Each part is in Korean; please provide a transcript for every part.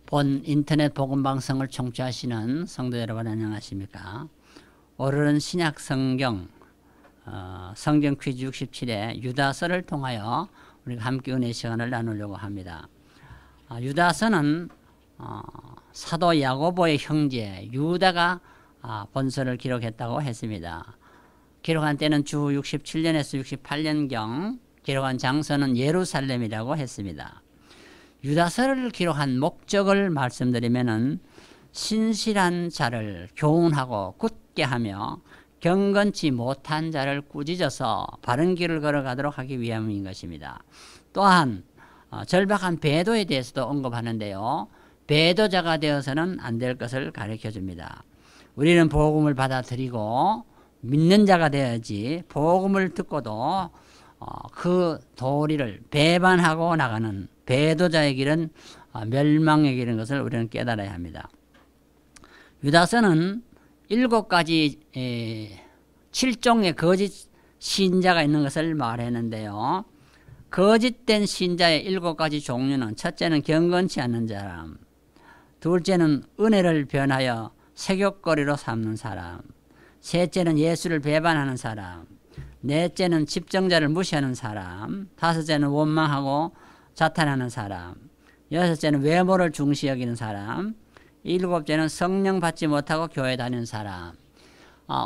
본 인터넷 복음방송을 청취하시는 성도 여러분 안녕하십니까? 오늘은 신약 성경 성경 퀴즈 67의 유다서를 통하여 우리가 함께 은혜 시간을 나누려고 합니다. 유다서는 사도 야고보의 형제 유다가 본서를 기록했다고 했습니다. 기록한 때는 주 67년에서 68년경, 기록한 장소는 예루살렘이라고 했습니다. 유다서를 기록한 목적을 말씀드리면은 신실한 자를 교훈하고 굳게 하며 경건치 못한 자를 꾸짖어서 바른 길을 걸어가도록 하기 위함인 것입니다. 또한 절박한 배도에 대해서도 언급하는데요. 배도자가 되어서는 안 될 것을 가르쳐 줍니다. 우리는 복음을 받아들이고 믿는 자가 되어야지 복음을 듣고도 그 도리를 배반하고 나가는 배도자의 길은 멸망의 길인 것을 우리는 깨달아야 합니다. 유다서는 7가지 7종의 거짓 신자가 있는 것을 말했는데요. 거짓된 신자의 7가지 종류는, 첫째는 경건치 않는 사람, 둘째는 은혜를 변하여 색욕거리로 삼는 사람, 셋째는 예수를 배반하는 사람, 넷째는 집정자를 무시하는 사람, 다섯째는 원망하고 자탄하는 사람, 여섯째는 외모를 중시 여기는 사람, 일곱째는 성령 받지 못하고 교회 다니는 사람.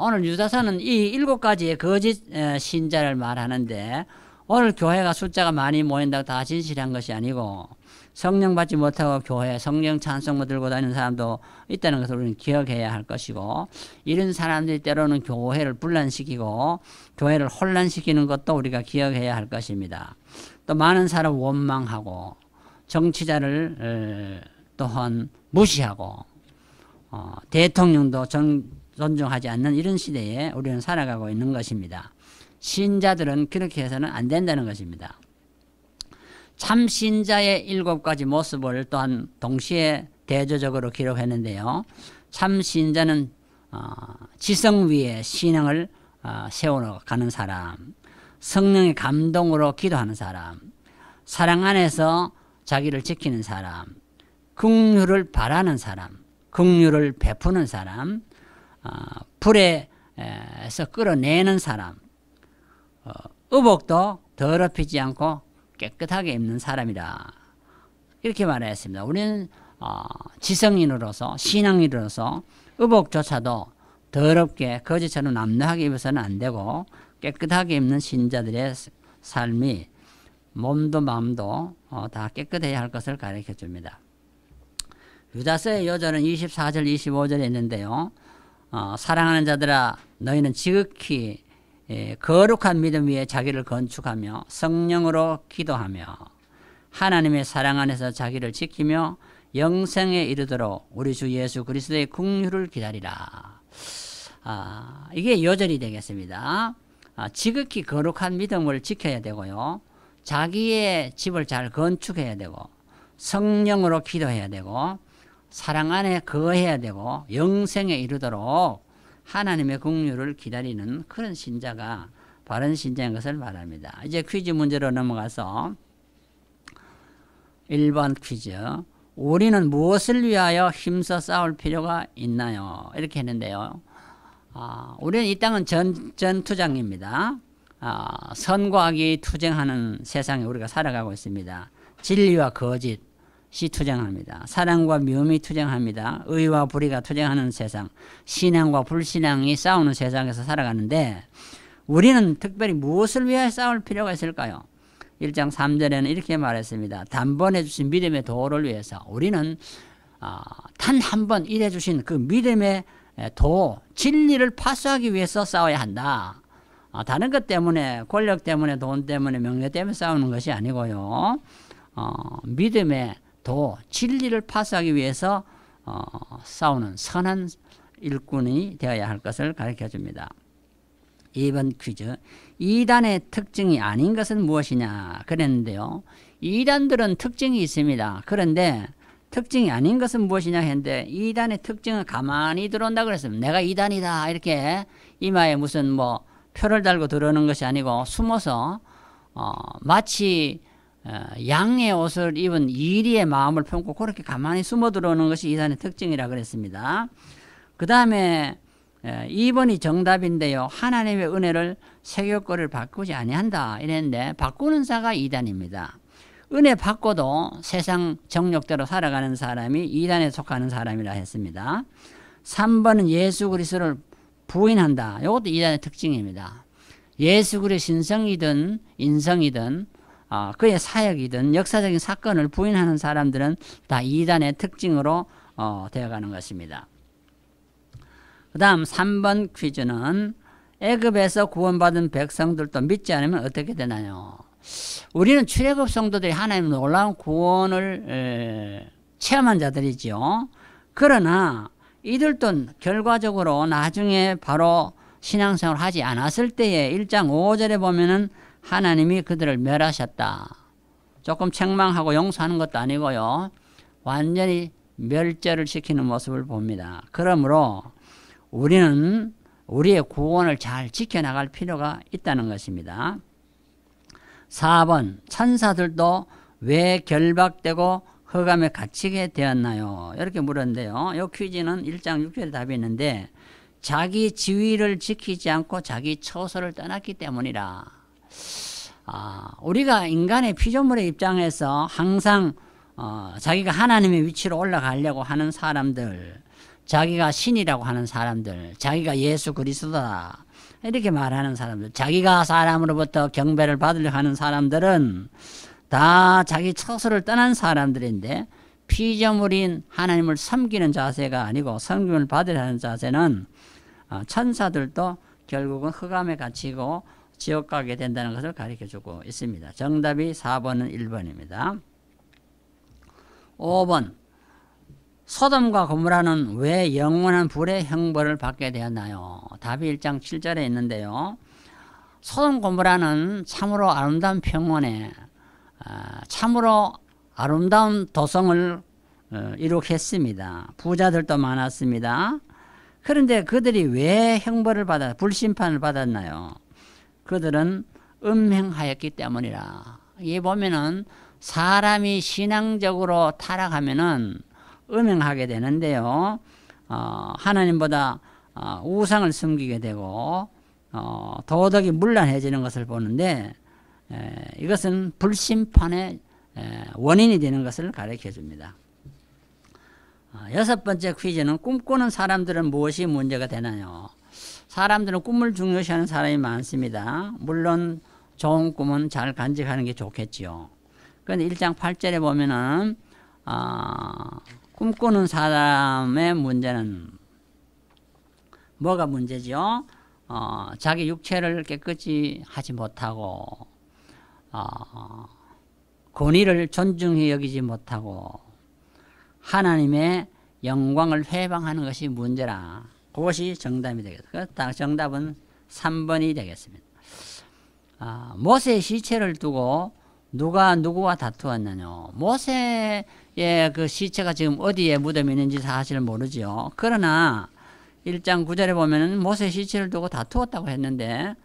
오늘 유다서는 이 7가지의 거짓 신자를 말하는데, 오늘 교회가 숫자가 많이 모인다고 다 진실한 것이 아니고 성령 받지 못하고 교회 성령 찬송부 들고 다니는 사람도 있다는 것을 우리는 기억해야 할 것이고, 이런 사람들이 때로는 교회를 분란시키고 교회를 혼란시키는 것도 우리가 기억해야 할 것입니다. 또 많은 사람 원망하고 정치자를 또한 무시하고 대통령도 존중하지 않는 이런 시대에 우리는 살아가고 있는 것입니다. 신자들은 그렇게 해서는 안 된다는 것입니다. 참 신자의 7가지 모습을 또한 동시에 대조적으로 기록했는데요. 참 신자는 지성 위에 신앙을 세워가는 사람, 성령의 감동으로 기도하는 사람, 사랑 안에서 자기를 지키는 사람, 긍휼을 바라는 사람, 긍휼을 베푸는 사람, 불에서 끌어내는 사람, 의복도 더럽히지 않고 깨끗하게 입는 사람이다, 이렇게 말했습니다. 우리는 지성인으로서 신앙인으로서 의복조차도 더럽게 거짓처럼 남루하게 입어서는 안 되고 깨끗하게 입는 신자들의 삶이 몸도 마음도 다 깨끗해야 할 것을 가르쳐 줍니다. 유다서의 요절은 24절 25절에 있는데요. 사랑하는 자들아, 너희는 지극히 거룩한 믿음 위에 자기를 건축하며 성령으로 기도하며 하나님의 사랑 안에서 자기를 지키며 영생에 이르도록 우리 주 예수 그리스도의 긍휼을 기다리라. 이게 요절이 되겠습니다. 지극히 거룩한 믿음을 지켜야 되고요. 자기의 집을 잘 건축해야 되고 성령으로 기도해야 되고 사랑 안에 거해야 되고 영생에 이르도록 하나님의 긍휼을 기다리는 그런 신자가 바른 신자인 것을 말합니다. 이제 퀴즈 문제로 넘어가서 1번 퀴즈. 우리는 무엇을 위하여 힘써 싸울 필요가 있나요? 이렇게 했는데요. 우리는 이 땅은 전투장입니다. 선과 악이 투쟁하는 세상에 우리가 살아가고 있습니다. 진리와 거짓이 투쟁합니다. 사랑과 미움이 투쟁합니다. 의와 불의가 투쟁하는 세상, 신앙과 불신앙이 싸우는 세상에서 살아가는데, 우리는 특별히 무엇을 위해 싸울 필요가 있을까요? 1장 3절에는 이렇게 말했습니다. 단번에 주신 믿음의 도를 위해서 우리는 단 한 번 일해 주신 그 믿음의 도, 진리를 파수하기 위해서 싸워야 한다. 다른 것 때문에, 권력 때문에, 돈 때문에, 명예 때문에 싸우는 것이 아니고요. 믿음의 도, 진리를 파수하기 위해서 싸우는 선한 일꾼이 되어야 할 것을 가르쳐 줍니다. 2번 퀴즈. 이단의 특징이 아닌 것은 무엇이냐 그랬는데요. 이단들은 특징이 있습니다. 그런데 특징이 아닌 것은 무엇이냐 했는데, 이단의 특징은 가만히 들어온다 그랬습니다. 내가 이단이다 이렇게 이마에 무슨 표를 달고 들어오는 것이 아니고 숨어서 마치 양의 옷을 입은 이리의 마음을 품고 그렇게 가만히 숨어 들어오는 것이 이단의 특징이라 그랬습니다. 그 다음에 2번이 정답인데요. 하나님의 은혜를 세교거리를 바꾸지 아니한다 이랬는데 바꾸는 자가 이단입니다. 은혜 받고도 세상 정욕대로 살아가는 사람이 이단에 속하는 사람이라 했습니다. 3번은 예수 그리스도를 부인한다. 이것도 이단의 특징입니다. 예수 그리스도의 신성이든 인성이든 그의 사역이든 역사적인 사건을 부인하는 사람들은 다 이단의 특징으로 되어가는 것입니다. 그 다음 3번 퀴즈는 애굽에서 구원받은 백성들도 믿지 않으면 어떻게 되나요? 우리는 출애굽 성도들이 하나님의 놀라운 구원을 체험한 자들이죠. 그러나 이들도 결과적으로 나중에 바로 신앙생활을 하지 않았을 때에 1장 5절에 보면은 하나님이 그들을 멸하셨다. 조금 책망하고 용서하는 것도 아니고요. 완전히 멸절을 시키는 모습을 봅니다. 그러므로 우리는 우리의 구원을 잘 지켜나갈 필요가 있다는 것입니다. 4번 천사들도 왜 결박되고 흑암에 갇히게 되었나요? 이렇게 물었는데요. 이 퀴즈는 1장 6절에 답이 있는데 자기 지위를 지키지 않고 자기 처소를 떠났기 때문이라. 우리가 인간의 피조물의 입장에서 항상 자기가 하나님의 위치로 올라가려고 하는 사람들, 자기가 신이라고 하는 사람들, 자기가 예수 그리스도다 이렇게 말하는 사람들, 자기가 사람으로부터 경배를 받으려고 하는 사람들은 다 자기 처소를 떠난 사람들인데 피조물인 하나님을 섬기는 자세가 아니고 섬김을 받으려 하는 자세는 천사들도 결국은 흑암에 갇히고 지옥 가게 된다는 것을 가르쳐주고 있습니다. 정답이 4번은 1번입니다. 5번 소돔과 고모라는 왜 영원한 불의 형벌을 받게 되었나요? 답이 1장 7절에 있는데요. 소돔 고모라는 참으로 아름다운 평원에 참으로 아름다운 도성을 이룩했습니다. 부자들도 많았습니다. 그런데 그들이 왜 형벌을 불심판을 받았나요? 그들은 음행하였기 때문이라. 이게 보면은 사람이 신앙적으로 타락하면은 음행하게 되는데요. 하나님보다 우상을 섬기게 되고 도덕이 문란해지는 것을 보는데 이것은 불심판의 원인이 되는 것을 가르쳐 줍니다. 6번째 퀴즈는 꿈꾸는 사람들은 무엇이 문제가 되나요? 사람들은 꿈을 중요시하는 사람이 많습니다. 물론 좋은 꿈은 잘 간직하는 게 좋겠지요. 그런데 1장 8절에 보면은 꿈꾸는 사람의 문제는 뭐가 문제죠? 자기 육체를 깨끗이 하지 못하고 권위를 존중히 여기지 못하고 하나님의 영광을 회방하는 것이 문제라. 그것이 정답이 되겠습니다. 정답은 3번이 되겠습니다. 모세의 시체를 두고 누가 누구와 다투었느냐. 모세의 그 시체가 지금 어디에 무덤이 있는지 사실 모르죠. 그러나 1장 9절에 보면 모세의 시체를 두고 다투었다고 했는데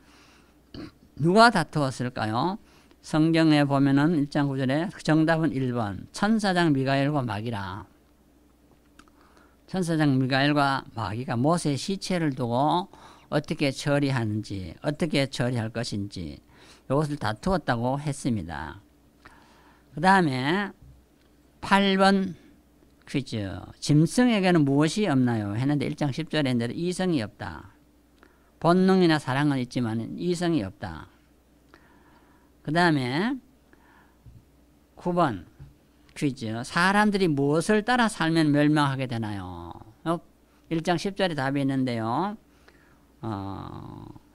누가 다투었을까요? 성경에 보면은 1장 9절에 정답은 1번 천사장 미가엘과 마귀라. 천사장 미가엘과 마귀가 모세의 시체를 두고 어떻게 처리하는지 어떻게 처리할 것인지 이것을 다투었다고 했습니다. 그 다음에 8번 퀴즈. 짐승에게는 무엇이 없나요? 했는데 1장 10절에 했는데 이성이 없다. 본능이나 사랑은 있지만 이성이 없다. 그 다음에 9번 퀴즈. 사람들이 무엇을 따라 살면 멸망하게 되나요? 1장 10절에 답이 있는데요.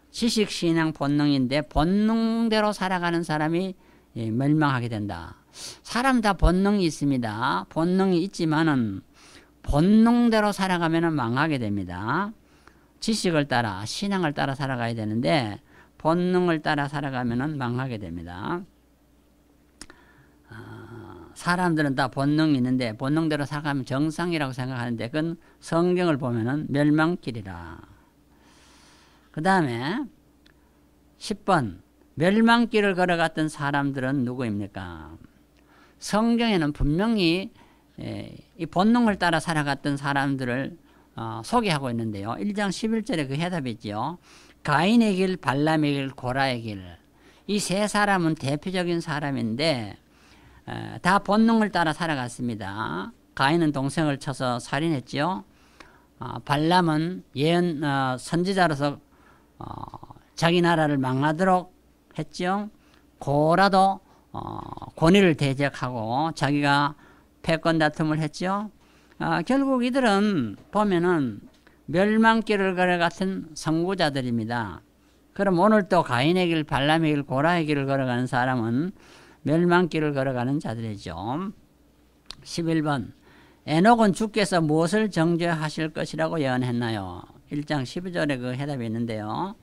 지식, 신앙, 본능인데 본능대로 살아가는 사람이 멸망하게 된다. 사람 다 본능이 있습니다. 본능이 있지만은 본능대로 살아가면 망하게 됩니다. 지식을 따라 신앙을 따라 살아가야 되는데 본능을 따라 살아가면 망하게 됩니다. 사람들은 다 본능이 있는데 본능대로 살아가면 정상이라고 생각하는데 그건 성경을 보면은 멸망길이라. 그 다음에 10번 멸망길을 걸어갔던 사람들은 누구입니까? 성경에는 분명히 이 본능을 따라 살아갔던 사람들을 소개하고 있는데요. 1장 11절에 그 해답이 있죠. 가인의 길, 발람의 길, 고라의 길. 이 세 사람은 대표적인 사람인데 다 본능을 따라 살아갔습니다. 가인은 동생을 쳐서 살인했죠. 발람은 예언 선지자로서 자기 나라를 망하도록 했죠. 고라도 권위를 대적하고 자기가 패권 다툼을 했죠. 결국 이들은 보면은 멸망길을 걸어갔던 선구자들입니다. 그럼 오늘 또 가인의 길, 발람의 길, 고라의 길을 걸어가는 사람은 멸망길을 걸어가는 자들이죠. 11번 에녹은 주께서 무엇을 정죄하실 것이라고 예언했나요? 1장 12절에 그 해답이 있는데요.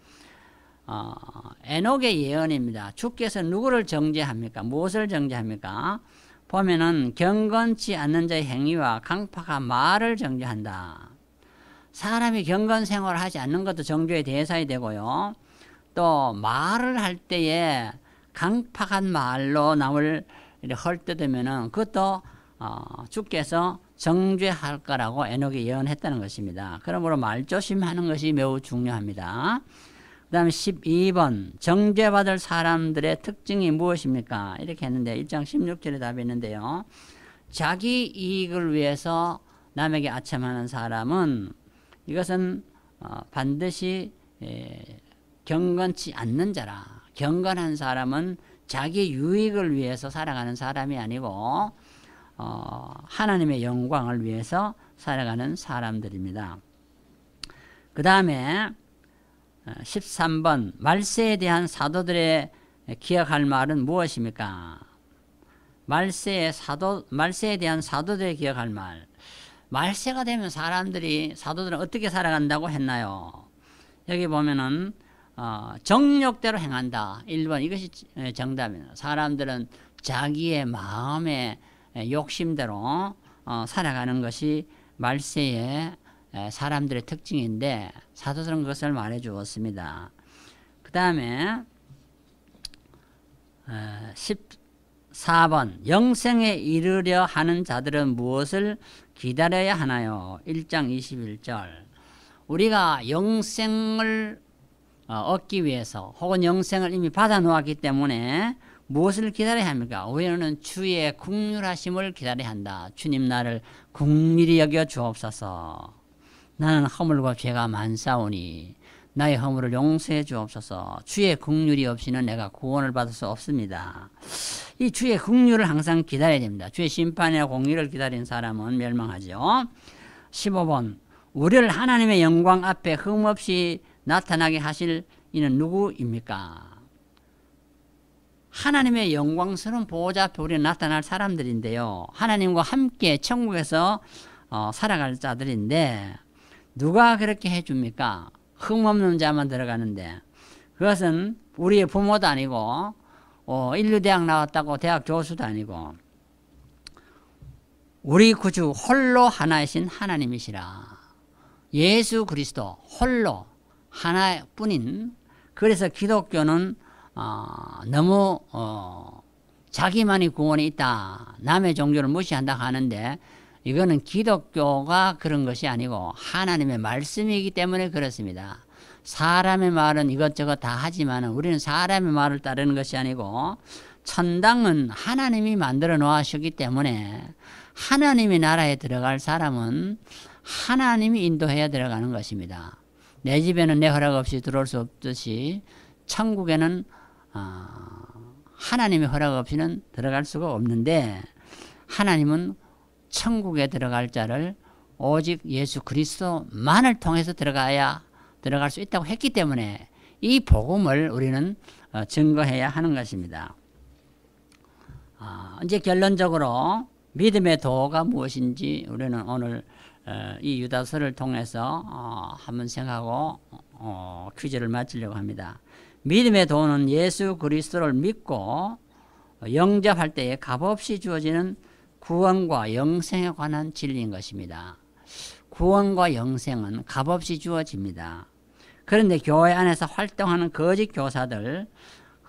에녹의 예언입니다. 주께서 누구를 정죄합니까? 무엇을 정죄합니까? 보면은 경건치 않는 자의 행위와 강팍한 말을 정죄한다. 사람이 경건 생활을 하지 않는 것도 정죄의 대상이 되고요. 또 말을 할 때에 강팍한 말로 남을 헐뜯으면은 그것도 주께서 정죄할 거라고 에녹이 예언했다는 것입니다. 그러므로 말조심하는 것이 매우 중요합니다. 그 다음에 12번 정죄받을 사람들의 특징이 무엇입니까? 이렇게 했는데 1장 16절에 답이 있는데요. 자기 이익을 위해서 남에게 아첨하는 사람은 이것은 반드시 경건치 않는 자라. 경건한 사람은 자기 유익을 위해서 살아가는 사람이 아니고 하나님의 영광을 위해서 살아가는 사람들입니다. 그 다음에 13번 말세에 대한 사도들의 기억할 말은 무엇입니까? 말세에 대한 사도들의 기억할 말. 말세가 되면 사도들은 어떻게 살아간다고 했나요? 여기 보면은 정욕대로 행한다. 1번 이것이 정답입니다. 사람들은 자기의 마음의 욕심대로 살아가는 것이 말세의 사람들의 특징인데 사도들은 그것을 말해 주었습니다. 그 다음에 14번 영생에 이르려 하는 자들은 무엇을 기다려야 하나요? 1장 21절 우리가 영생을 얻기 위해서 혹은 영생을 이미 받아 놓았기 때문에 무엇을 기다려야 합니까? 우리는 주의 긍휼하심을 기다려야 한다. 주님 나를 긍휼히 여겨 주옵소서. 나는 허물과 죄가 많사오니 나의 허물을 용서해 주옵소서. 주의 긍휼이 없이는 내가 구원을 받을 수 없습니다. 이 주의 긍휼을 항상 기다려야 됩니다. 주의 심판이나 공의를 기다린 사람은 멸망하죠. 15번 우리를 하나님의 영광 앞에 흠없이 나타나게 하실 이는 누구입니까? 하나님의 영광스러운 보호자 앞에 우리는 나타날 사람들인데요. 하나님과 함께 천국에서 살아갈 자들인데 누가 그렇게 해줍니까? 흠없는 자만 들어가는데 그것은 우리의 부모도 아니고 인류대학 나왔다고 대학 교수도 아니고 우리 구주 홀로 하나이신 하나님이시라. 예수 그리스도 홀로 하나뿐인 그래서 기독교는 너무 자기만이 구원이 있다. 남의 종교를 무시한다 하는데 이거는 기독교가 그런 것이 아니고 하나님의 말씀이기 때문에 그렇습니다. 사람의 말은 이것저것 다 하지만 우리는 사람의 말을 따르는 것이 아니고 천당은 하나님이 만들어 놓으셨기 때문에 하나님의 나라에 들어갈 사람은 하나님이 인도해야 들어가는 것입니다. 내 집에는 내 허락 없이 들어올 수 없듯이 천국에는 하나님의 허락 없이는 들어갈 수가 없는데 하나님은 천국에 들어갈 자를 오직 예수 그리스도만을 통해서 들어갈 수 있다고 했기 때문에 이 복음을 우리는 증거해야 하는 것입니다. 이제 결론적으로 믿음의 도가 무엇인지 우리는 오늘 이 유다서를 통해서 한번 생각하고 퀴즈를 마치려고 합니다. 믿음의 도는 예수 그리스도를 믿고 영접할 때에 값없이 주어지는 구원과 영생에 관한 진리인 것입니다. 구원과 영생은 값없이 주어집니다. 그런데 교회 안에서 활동하는 거짓 교사들,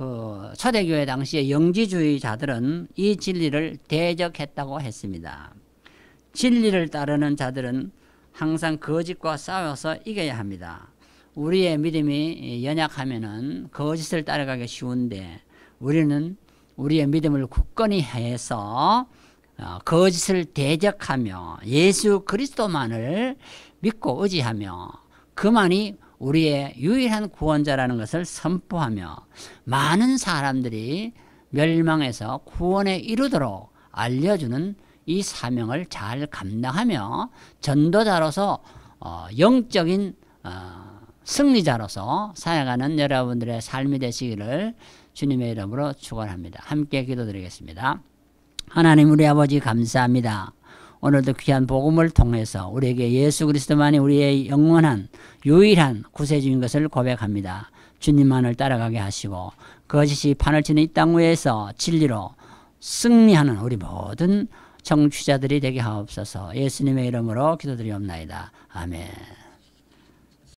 그 초대교회 당시의 영지주의자들은 이 진리를 대적했다고 했습니다. 진리를 따르는 자들은 항상 거짓과 싸워서 이겨야 합니다. 우리의 믿음이 연약하면은 거짓을 따라가기 쉬운데 우리는 우리의 믿음을 굳건히 해서 거짓을 대적하며 예수 그리스도만을 믿고 의지하며 그만이 우리의 유일한 구원자라는 것을 선포하며 많은 사람들이 멸망에서 구원에 이르도록 알려주는 이 사명을 잘 감당하며 전도자로서 영적인 승리자로서 살아가는 여러분들의 삶이 되시기를 주님의 이름으로 축원합니다. 함께 기도드리겠습니다. 하나님 우리 아버지 감사합니다. 오늘도 귀한 복음을 통해서 우리에게 예수 그리스도만이 우리의 영원한 유일한 구세주인 것을 고백합니다. 주님만을 따라가게 하시고 거짓이 판을 치는 이 땅 위에서 진리로 승리하는 우리 모든 청취자들이 되게 하옵소서. 예수님의 이름으로 기도드리옵나이다. 아멘.